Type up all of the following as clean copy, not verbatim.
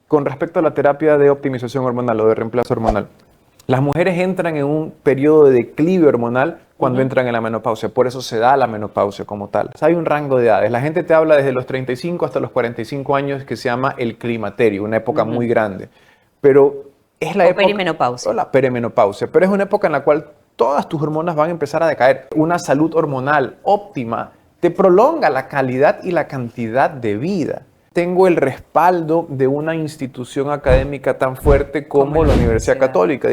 con respecto a la terapia de optimización hormonal o de reemplazo hormonal. Las mujeres entran en un periodo de declive hormonal cuando entran en la menopausia, por eso se da la menopausia como tal. O sea, hay un rango de edades. La gente te habla desde los 35 hasta los 45 años que se llama el climaterio, una época muy grande. Pero es la época... perimenopausia. O la perimenopausia, pero es una época en la cual todas tus hormonas van a empezar a decaer. Una salud hormonal óptima te prolonga la calidad y la cantidad de vida. Tengo el respaldo de una institución académica tan fuerte como la Universidad Católica.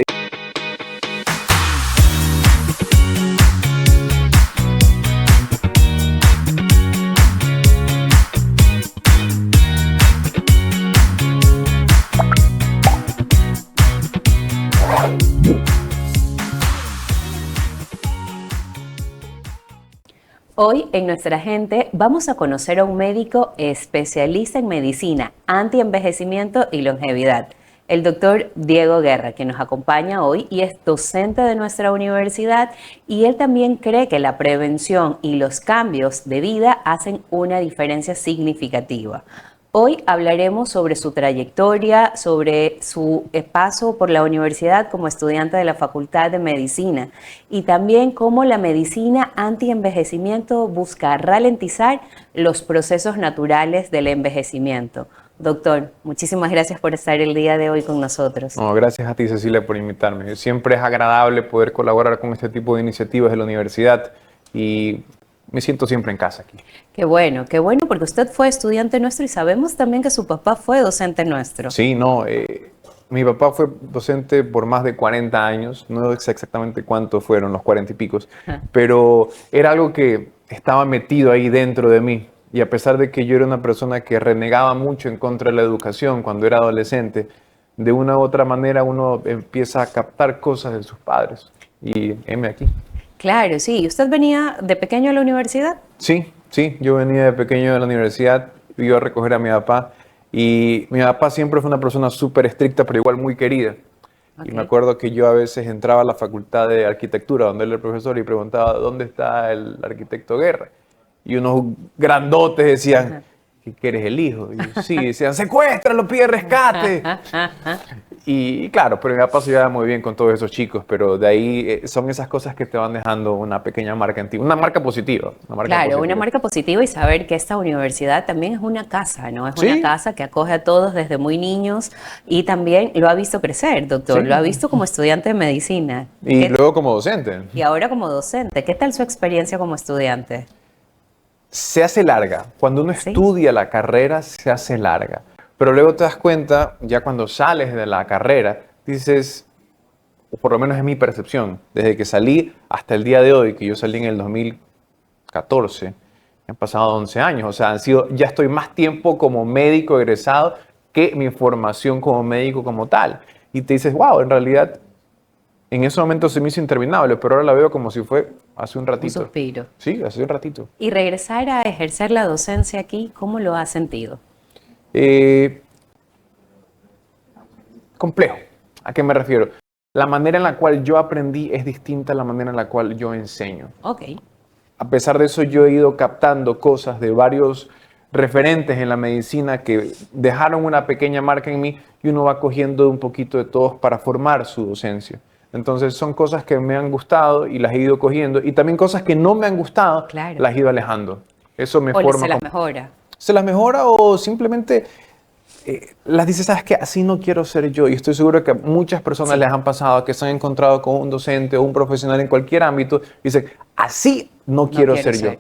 Hoy en Nuestra Gente vamos a conocer a un médico especialista en medicina, antienvejecimiento y longevidad, el doctor Diego Guerra, que nos acompaña hoy y es docente de nuestra universidad, y él también cree que la prevención y los cambios de vida hacen una diferencia significativa. Hoy hablaremos sobre su trayectoria, sobre su paso por la universidad como estudiante de la Facultad de Medicina y también cómo la medicina anti-envejecimiento busca ralentizar los procesos naturales del envejecimiento. Doctor, muchísimas gracias por estar el día de hoy con nosotros. No, gracias a ti, Cecilia, por invitarme. Siempre es agradable poder colaborar con este tipo de iniciativas de la universidad y me siento siempre en casa aquí. Qué bueno, porque usted fue estudiante nuestro y sabemos también que su papá fue docente nuestro. Sí, no, mi papá fue docente por más de 40 años, no sé exactamente cuántos fueron, los 40 y picos, pero era algo que estaba metido ahí dentro de mí. Y a pesar de que yo era una persona que renegaba mucho en contra de la educación cuando era adolescente, de una u otra manera uno empieza a captar cosas de sus padres. Y heme aquí. Claro, sí. ¿Y usted venía de pequeño a la universidad? Sí, yo venía de pequeño de la universidad, iba a recoger a mi papá y mi papá siempre fue una persona súper estricta, pero igual muy querida. Okay. Y me acuerdo que yo a veces entraba a la facultad de arquitectura, donde él era el profesor, y preguntaba, ¿dónde está el arquitecto Guerra? Y unos grandotes decían, ¿que eres el hijo? Y yo, sí, decían, secuéstralo, pide rescate. Y claro, pero mi papá se llevaba muy bien con todos esos chicos, pero de ahí son esas cosas que te van dejando una pequeña marca en ti, una marca positiva. Una marca positiva y saber que esta universidad también es una casa, ¿no? Es una casa que acoge a todos desde muy niños y también lo ha visto crecer, doctor, lo ha visto como estudiante de medicina. Y luego como docente. Y ahora como docente. ¿Qué tal su experiencia como estudiante? Se hace larga. Cuando uno estudia la carrera, se hace larga. Pero luego te das cuenta, ya cuando sales de la carrera, dices, o por lo menos es mi percepción, desde que salí hasta el día de hoy, que yo salí en el 2014, han pasado 11 años, o sea, ya estoy más tiempo como médico egresado que mi formación como médico como tal. Y te dices, wow, en realidad, en ese momento se me hizo interminable, pero ahora la veo como si fue hace un ratito. Un suspiro. Sí, hace un ratito. Y regresar a ejercer la docencia aquí, ¿cómo lo has sentido? Complejo. ¿A qué me refiero? La manera en la cual yo aprendí es distinta a la manera en la cual yo enseño. Ok. A pesar de eso, yo he ido captando cosas de varios referentes en la medicina que dejaron una pequeña marca en mí y uno va cogiendo un poquito de todos para formar su docencia. Entonces son cosas que me han gustado y las he ido cogiendo y también cosas que no me han gustado, las he ido alejando. Eso me forma. ¿Se las mejora? Se las mejora o simplemente las dice, ¿sabes qué? Así no quiero ser yo. Y estoy seguro que a muchas personas les han pasado que se han encontrado con un docente o un profesional en cualquier ámbito y dicen, así no quiero ser yo.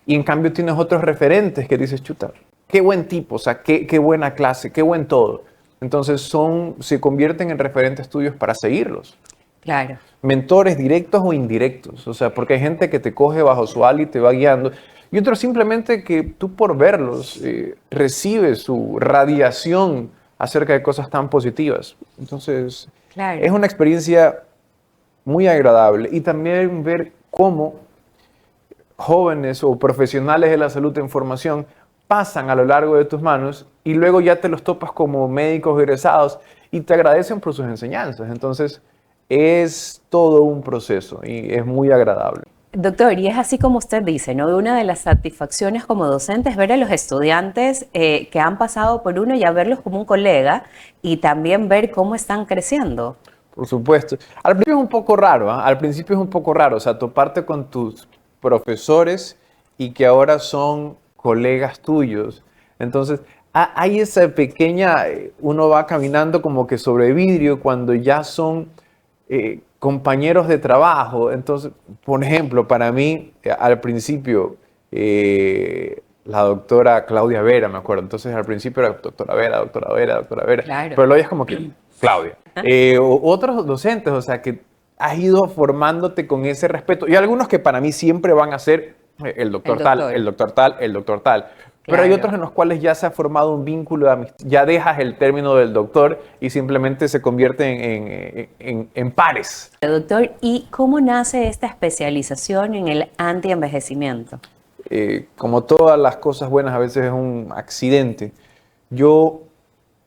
Y en cambio tienes otros referentes que dices, chuta, qué buen tipo, o sea, qué buena clase, qué buen todo. Entonces se convierten en referentes tuyos para seguirlos. Claro. Mentores directos o indirectos. O sea, porque hay gente que te coge bajo su ala y te va guiando. Y otros simplemente que tú por verlos recibes su radiación acerca de cosas tan positivas. Entonces, es una experiencia muy agradable. Y también ver cómo jóvenes o profesionales de la salud en formación pasan a lo largo de tus manos y luego ya te los topas como médicos egresados y te agradecen por sus enseñanzas. Entonces, es todo un proceso y es muy agradable. Doctor, y es así como usted dice, ¿no? Una de las satisfacciones como docente es ver a los estudiantes que han pasado por uno y a verlos como un colega y también ver cómo están creciendo. Por supuesto. Al principio es un poco raro, ¿ah? Al principio es un poco raro, o sea, toparte con tus profesores y que ahora son colegas tuyos. Entonces, hay esa pequeña, uno va caminando como que sobre vidrio cuando ya son compañeros de trabajo. Entonces, por ejemplo, para mí, al principio, la doctora Claudia Vera, me acuerdo. Entonces, al principio era doctora Vera, doctora Vera, doctora Vera. Claro. Pero luego es como que Claudia. Otros docentes, o sea, que has ido formándote con ese respeto. Y algunos que para mí siempre van a ser el doctor tal, el doctor tal, el doctor tal. Pero hay otros en los cuales ya se ha formado un vínculo de amistad. Ya dejas el término del doctor y simplemente se convierte en pares. Doctor, ¿y cómo nace esta especialización en el antienvejecimiento? Como todas las cosas buenas, a veces es un accidente. Yo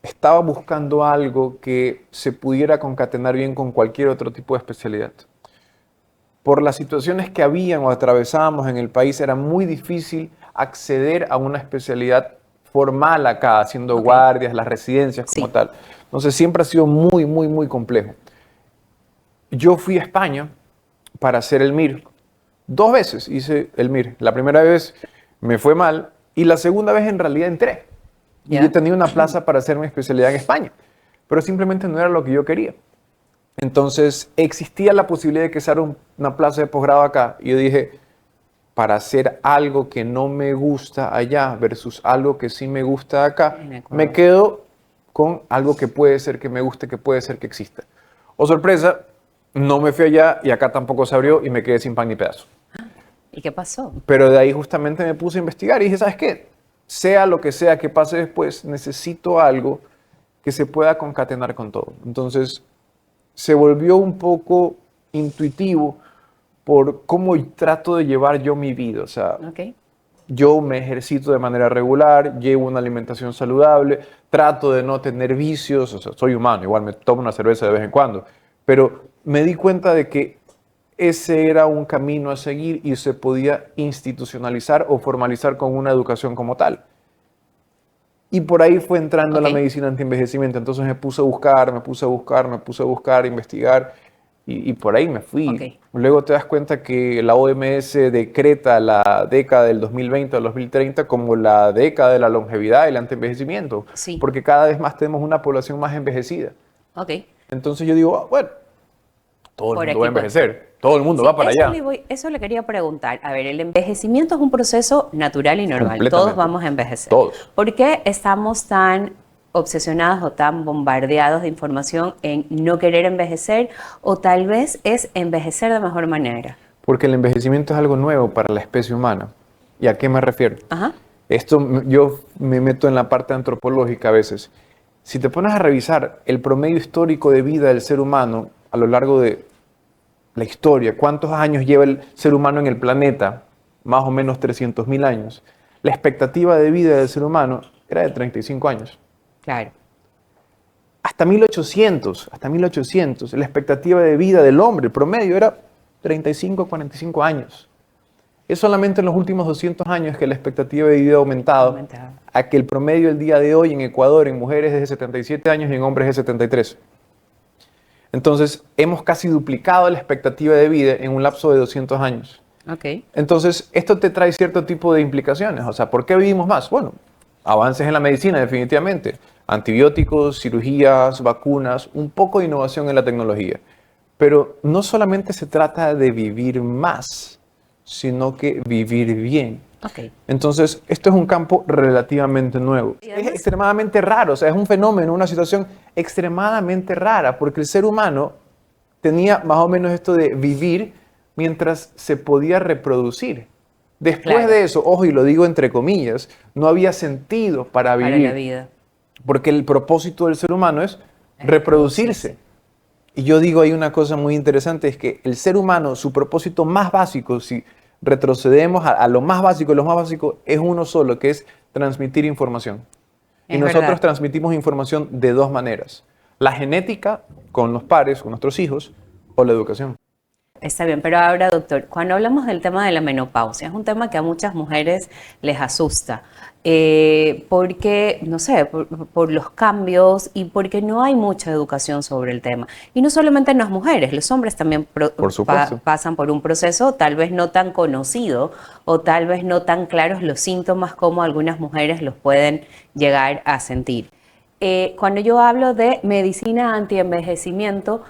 estaba buscando algo que se pudiera concatenar bien con cualquier otro tipo de especialidad. Por las situaciones que habían o atravesábamos en el país, era muy difícil acceder a una especialidad formal acá, haciendo guardias, las residencias como tal. Entonces siempre ha sido muy, muy, muy complejo. Yo fui a España para hacer el MIR. 2 veces hice el MIR. La primera vez me fue mal y la segunda vez en realidad entré. Y yo tenía una plaza para hacer mi especialidad en España, pero simplemente no era lo que yo quería. Entonces existía la posibilidad de que sea una plaza de posgrado acá. Y yo dije, para hacer algo que no me gusta allá versus algo que sí me gusta acá, me quedo con algo que puede ser que me guste, que puede ser que exista. Oh, sorpresa, no me fui allá y acá tampoco se abrió y me quedé sin pan ni pedazo. ¿Y qué pasó? Pero de ahí justamente me puse a investigar y dije, ¿sabes qué? Sea lo que sea que pase después, necesito algo que se pueda concatenar con todo. Entonces, se volvió un poco intuitivo por cómo trato de llevar yo mi vida. O sea, yo me ejercito de manera regular, llevo una alimentación saludable, trato de no tener vicios, o sea, soy humano, igual me tomo una cerveza de vez en cuando, pero me di cuenta de que ese era un camino a seguir y se podía institucionalizar o formalizar con una educación como tal. Y por ahí fue entrando la medicina antienvejecimiento. Entonces me puse a buscar, investigar y por ahí me fui. Luego te das cuenta que la OMS decreta la década del 2020 al 2030 como la década de la longevidad y el antienvejecimiento. Porque cada vez más tenemos una población más envejecida. Entonces yo digo, bueno, todo el mundo va a envejecer. Todo el mundo va para allá. Eso le quería preguntar. A ver, el envejecimiento es un proceso natural y normal. Todos vamos a envejecer. Todos. ¿Por qué estamos tan obsesionados o tan bombardeados de información en no querer envejecer? O tal vez es envejecer de mejor manera. Porque el envejecimiento es algo nuevo para la especie humana. ¿Y a qué me refiero? Esto yo me meto en la parte antropológica a veces. Si te pones a revisar el promedio histórico de vida del ser humano a lo largo de la historia, cuántos años lleva el ser humano en el planeta, más o menos 300.000 años. La expectativa de vida del ser humano era de 35 años. Claro. Hasta 1800, la expectativa de vida del hombre, el promedio era 35, 45 años. Es solamente en los últimos 200 años que la expectativa de vida ha aumentado a que el promedio el día de hoy en Ecuador en mujeres es de 77 años y en hombres es de 73. Entonces, hemos casi duplicado la expectativa de vida en un lapso de 200 años. Entonces, esto te trae cierto tipo de implicaciones. O sea, ¿por qué vivimos más? Bueno, avances en la medicina, definitivamente. Antibióticos, cirugías, vacunas, un poco de innovación en la tecnología. Pero no solamente se trata de vivir más, sino que vivir bien. Entonces, esto es un campo relativamente nuevo. Es extremadamente raro, o sea, es un fenómeno, una situación extremadamente rara, porque el ser humano tenía más o menos esto de vivir mientras se podía reproducir. Después de eso, ojo, y lo digo entre comillas, no había sentido para vivir. Para la vida. Porque el propósito del ser humano es reproducirse. Y yo digo ahí una cosa muy interesante, es que el ser humano, su propósito más básico, si retrocedemos a lo más básico es uno solo, que es transmitir información. Y nosotros transmitimos información de 2 maneras. La genética, con los pares, con nuestros hijos, o la educación. Está bien, pero ahora, doctor, cuando hablamos del tema de la menopausia, es un tema que a muchas mujeres les asusta, porque, no sé, por los cambios y porque no hay mucha educación sobre el tema. Y no solamente en las mujeres, los hombres también Por supuesto. pasan por un proceso tal vez no tan conocido o tal vez no tan claros los síntomas como algunas mujeres los pueden llegar a sentir. Cuando yo hablo de medicina antienvejecimiento,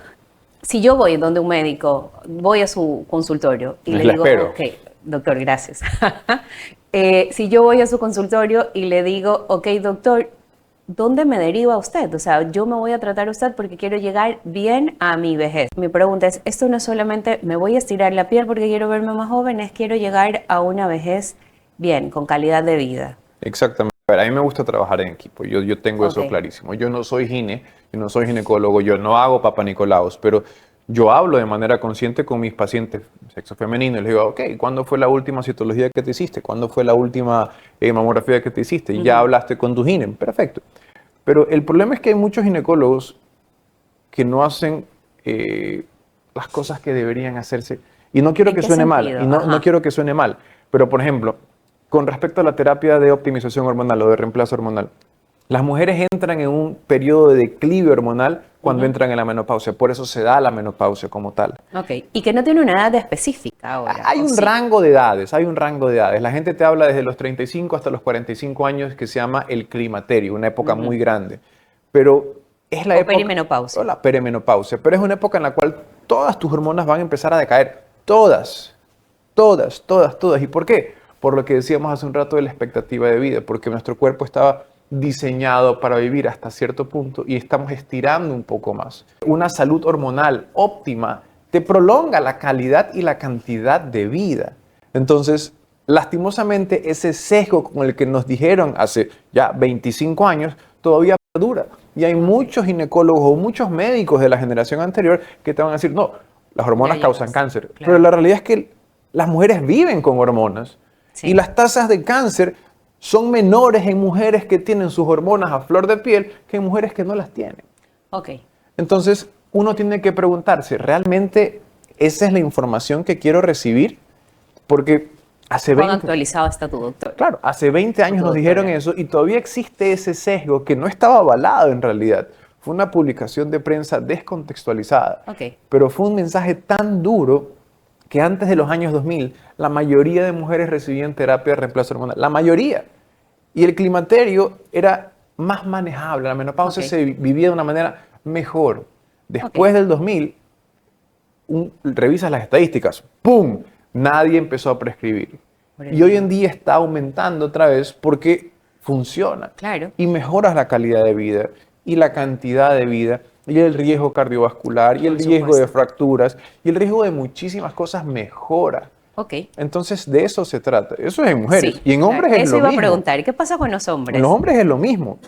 si yo voy donde un médico, voy a su consultorio y le digo, espero. ok, doctor, gracias. Si yo voy a su consultorio y le digo, ok, doctor, ¿dónde me deriva usted? O sea, yo me voy a tratar a usted porque quiero llegar bien a mi vejez. Mi pregunta es, esto no es solamente me voy a estirar la piel porque quiero verme más joven, es quiero llegar a una vejez bien, con calidad de vida. Exactamente. A ver, a mí me gusta trabajar en equipo, yo tengo eso Ok. clarísimo. Yo no soy yo no soy ginecólogo, yo no hago Papa Nicolaos, pero yo hablo de manera consciente con mis pacientes sexo femenino y les digo, ok, ¿cuándo fue la última citología que te hiciste? ¿Cuándo fue la última mamografía que te hiciste? ¿Ya hablaste con tu gine? Perfecto. Pero el problema es que hay muchos ginecólogos que no hacen las cosas que deberían hacerse. Y no quiero ¿En que qué suene mal, sentido? y no Ajá. quiero que suene mal, pero por ejemplo, con respecto a la terapia de optimización hormonal o de reemplazo hormonal, las mujeres entran en un periodo de declive hormonal cuando entran en la menopausia, por eso se da la menopausia como tal. Ok, y que no tiene una edad específica ahora, Hay ¿o un sí? rango de edades, hay un rango de edades. La gente te habla desde los 35 hasta los 45 años que se llama el climaterio, una época muy grande. Pero es la O época, o perimenopausia. la perimenopausia, pero es una época en la cual todas tus hormonas van a empezar a decaer. Todas, todas, todas, todas. ¿Y por qué? Por lo que decíamos hace un rato de la expectativa de vida, porque nuestro cuerpo estaba diseñado para vivir hasta cierto punto y estamos estirando un poco más. Una salud hormonal óptima te prolonga la calidad y la cantidad de vida. Entonces, lastimosamente, ese sesgo con el que nos dijeron hace ya 25 años todavía perdura. Y hay muchos ginecólogos o muchos médicos de la generación anterior que te van a decir, no, las hormonas Ya causan llevas, cáncer. claro. Pero la realidad es que las mujeres viven con hormonas y Sí. las tasas de cáncer son menores en mujeres que tienen sus hormonas a flor de piel que en mujeres que no las tienen. Ok. Entonces, uno tiene que preguntarse, ¿realmente esa es la información que quiero recibir? Porque hace ¿Cuán 20, actualizado está tu doctor? claro, hace 20 O años tu nos dijeron doctora. eso y todavía existe ese sesgo que no estaba avalado en realidad. Fue una publicación de prensa descontextualizada, Ok. pero fue un mensaje tan duro que antes de los años 2000 la mayoría de mujeres recibían terapia de reemplazo hormonal, la mayoría. Y el climaterio era más manejable, la menopausia Ok. se vivía de una manera mejor. Ok. Después del 2000, revisas las estadísticas, ¡pum! Nadie empezó a prescribir. Por Y hoy eso. en día está aumentando otra vez porque funciona. Claro. Y mejoras la calidad de vida y la cantidad de vida y el riesgo cardiovascular y el Por riesgo de supuesto. fracturas y el riesgo de muchísimas cosas mejora. Ok. Entonces de eso se trata. Eso es en mujeres. Sí, Y en claro. hombres es Eso lo iba a mismo. preguntar. ¿Qué pasa con los En hombres? los hombres es lo mismo.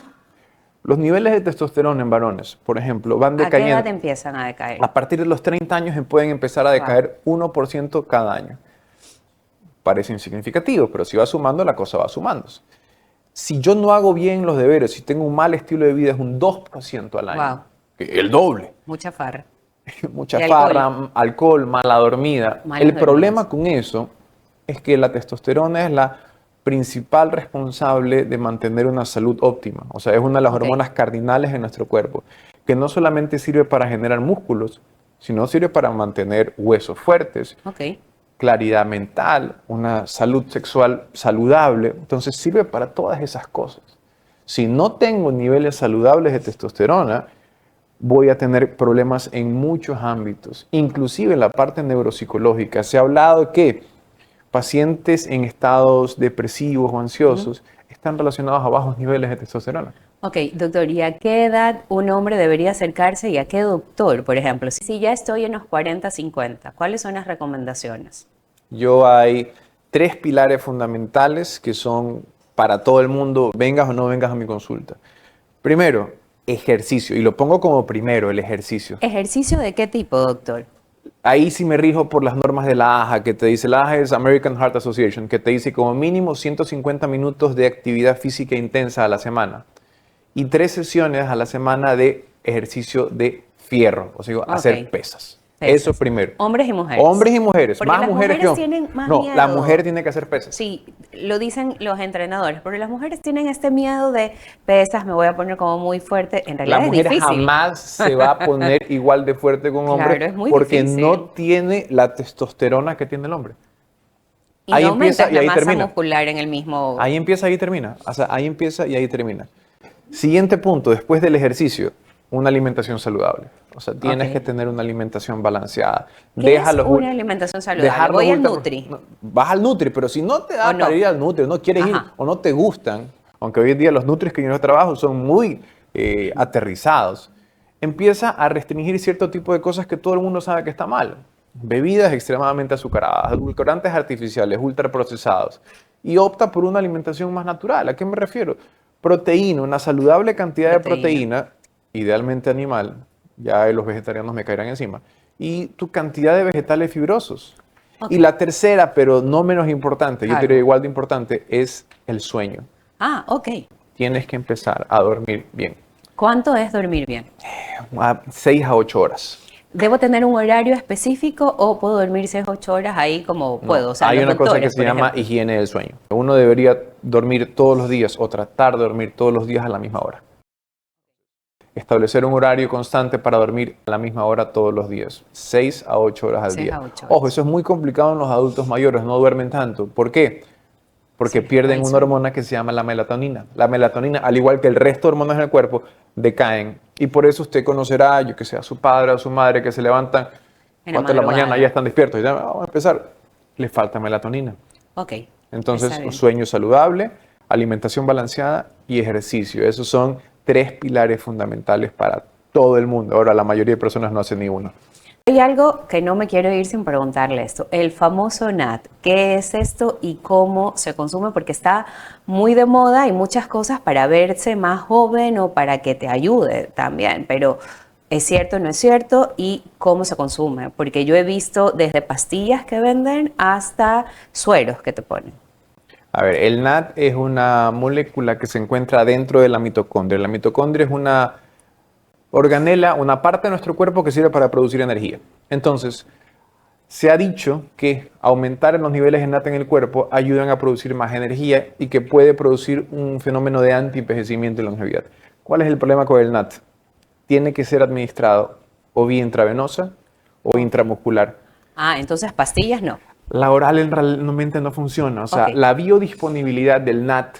Los niveles de testosterona en varones, por ejemplo, van ¿A qué edad decayendo. empiezan a decaer? A partir de los 30 años pueden empezar a decaer 1% cada año. Parece insignificativo, pero si va sumando, la cosa va sumándose. Si yo no hago bien los deberes, si tengo un mal estilo de vida, es un 2% al año. Wow. El doble. Mucha farra. Mucha Y farra, alcohol, mala dormida. Malas El problema dormidas. con eso es que la testosterona es la principal responsable de mantener una salud óptima. O sea, es una de las Ok. hormonas cardinales en nuestro cuerpo, que no solamente sirve para generar músculos, sino sirve para mantener huesos fuertes, Ok. claridad mental, una salud sexual saludable. Entonces sirve para todas esas cosas. Si no tengo niveles saludables de testosterona, voy a tener problemas en muchos ámbitos, inclusive en la parte neuropsicológica. Se ha hablado que pacientes en estados depresivos o ansiosos están relacionados a bajos niveles de testosterona. Ok, doctor, ¿y a qué edad un hombre debería acercarse y a qué doctor, por ejemplo? Si ya estoy en los 40, 50, ¿cuáles son las recomendaciones? Hay 3 pilares fundamentales que son para todo el mundo, vengas o no vengas a mi consulta. Primero, ejercicio, y lo pongo como primero, el ejercicio. ¿Ejercicio de qué tipo, doctor? Ahí sí me rijo por las normas de la AHA, que te dice, la AHA es American Heart Association, que te dice como mínimo 150 minutos de actividad física intensa a la semana y 3 sesiones a la semana de ejercicio de fierro, o sea, hacer pesas. Pesas. Eso primero. Hombres y mujeres. Hombres y mujeres. Porque Más las mujeres que hombres. tienen más No, miedo. la mujer tiene que hacer pesas. Sí, lo dicen los entrenadores, pero las mujeres tienen este miedo de pesas, me voy a poner como muy fuerte. En realidad La es mujer difícil. jamás se va a poner igual de fuerte que un hombre Claro, es muy porque difícil. no tiene la testosterona que tiene el hombre. Y Ahí no empieza aumentas y la ahí masa termina. muscular en el mismo... Ahí empieza, ahí termina. O sea, ahí empieza y ahí termina. Siguiente punto, después del ejercicio, una alimentación saludable. O sea, tienes Ok. que tener una alimentación balanceada. ¿Qué es una alimentación saludable? Voy al Nutri. Vas al Nutri, pero si no te da ¿O no? para ir al Nutri, no quieres ir Ajá. o no te gustan, aunque hoy en día los Nutris que yo trabajo son muy aterrizados, empieza a restringir cierto tipo de cosas que todo el mundo sabe que está mal. Bebidas extremadamente azucaradas, edulcorantes artificiales, ultraprocesados. Y opta por una alimentación más natural. ¿A qué me refiero? Proteína, una saludable cantidad de proteína, idealmente animal, ya los vegetarianos me caerán encima, y tu cantidad de vegetales fibrosos. Ok. Y la tercera, pero no menos importante, yo Claro. diría igual de importante, es el sueño. Ah, ok. Tienes que empezar a dormir bien, ¿Cuánto es dormir bien? a 6 a 8 horas. ¿Debo tener un horario específico o puedo dormir 6 8 horas ahí como No, puedo? O sea, hay los una cosa que doctores, se por llama ejemplo. higiene del sueño. Uno debería dormir todos los días o tratar de dormir todos los días a la misma hora. Establecer un horario constante para dormir a la misma hora todos los días, 6 a 8 horas al 6 día. a 8 Ojo, horas. eso es muy complicado en los adultos mayores, no duermen tanto. ¿Por qué? Porque Sí, pierden ahí una suena. hormona que se llama la melatonina. La melatonina, al igual que el resto de hormonas en el cuerpo, decaen. Y por eso usted conocerá, yo que sé, a su padre o a su madre que se levantan En la 4 de la mañana, madrugada. ya están despiertos. Y ya vamos a empezar. Les falta melatonina. Ok. Entonces, Está bien. sueño saludable, alimentación balanceada y ejercicio. Esos son 3 pilares fundamentales para todo el mundo. Ahora, la mayoría de personas no hacen ni uno. Hay algo que no me quiero ir sin preguntarle esto. El famoso NAT. ¿Qué es esto y cómo se consume? Porque está muy de moda y muchas cosas para verse más joven o para que te ayude también. Pero ¿es cierto o no es cierto? ¿Y cómo se consume? Porque yo he visto desde pastillas que venden hasta sueros que te ponen. A ver, el NAT es una molécula que se encuentra dentro de la mitocondria. La mitocondria es una organela, una parte de nuestro cuerpo que sirve para producir energía. Entonces, se ha dicho que aumentar los niveles de NAT en el cuerpo ayudan a producir más energía y que puede producir un fenómeno de anti-envejecimiento y longevidad. ¿Cuál es el problema con el NAT? Tiene que ser administrado o vía intravenosa o intramuscular. Ah, entonces pastillas no. La oral realmente no funciona. O sea, Ok. la biodisponibilidad del NAT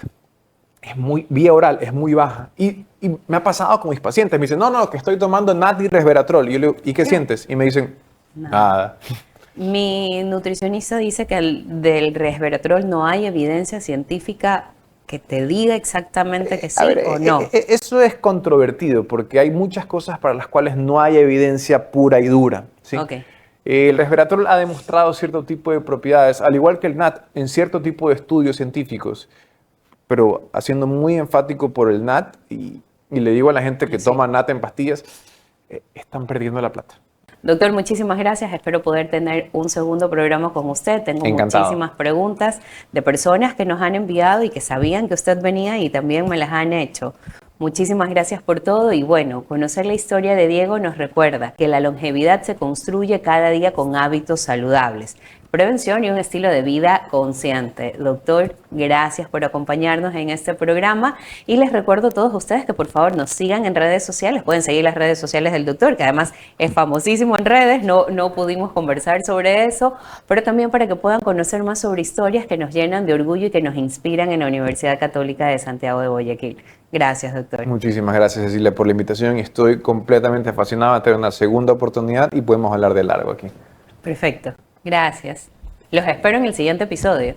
vía oral es muy baja. Y me ha pasado con mis pacientes. Me dicen, no, que estoy tomando NAT y resveratrol. Y yo le digo, ¿y qué sientes? Y me dicen, nada. Mi nutricionista dice que del resveratrol no hay evidencia científica que te diga exactamente que sí A ver, o no. eso es controvertido porque hay muchas cosas para las cuales no hay evidencia pura y dura. ¿Sí? Ok. El resveratrol ha demostrado cierto tipo de propiedades, al igual que el NAT, en cierto tipo de estudios científicos, pero haciendo muy enfático por el NAT y le digo a la gente que Sí. toma NAT en pastillas, están perdiendo la plata. Doctor, muchísimas gracias. Espero poder tener un segundo programa con usted. Tengo Encantado. muchísimas preguntas de personas que nos han enviado y que sabían que usted venía y también me las han hecho. Muchísimas gracias por todo y bueno, conocer la historia de Diego nos recuerda que la longevidad se construye cada día con hábitos saludables, prevención y un estilo de vida consciente. Doctor, gracias por acompañarnos en este programa y les recuerdo a todos ustedes que por favor nos sigan en redes sociales. Pueden seguir las redes sociales del doctor, que además es famosísimo en redes, no pudimos conversar sobre eso, pero también para que puedan conocer más sobre historias que nos llenan de orgullo y que nos inspiran en la Universidad Católica de Santiago de Guayaquil. Gracias, doctor. Muchísimas gracias, Cecilia, por la invitación. Estoy completamente fascinado de tener una segunda oportunidad y podemos hablar de largo aquí. Perfecto. Gracias. Los espero en el siguiente episodio.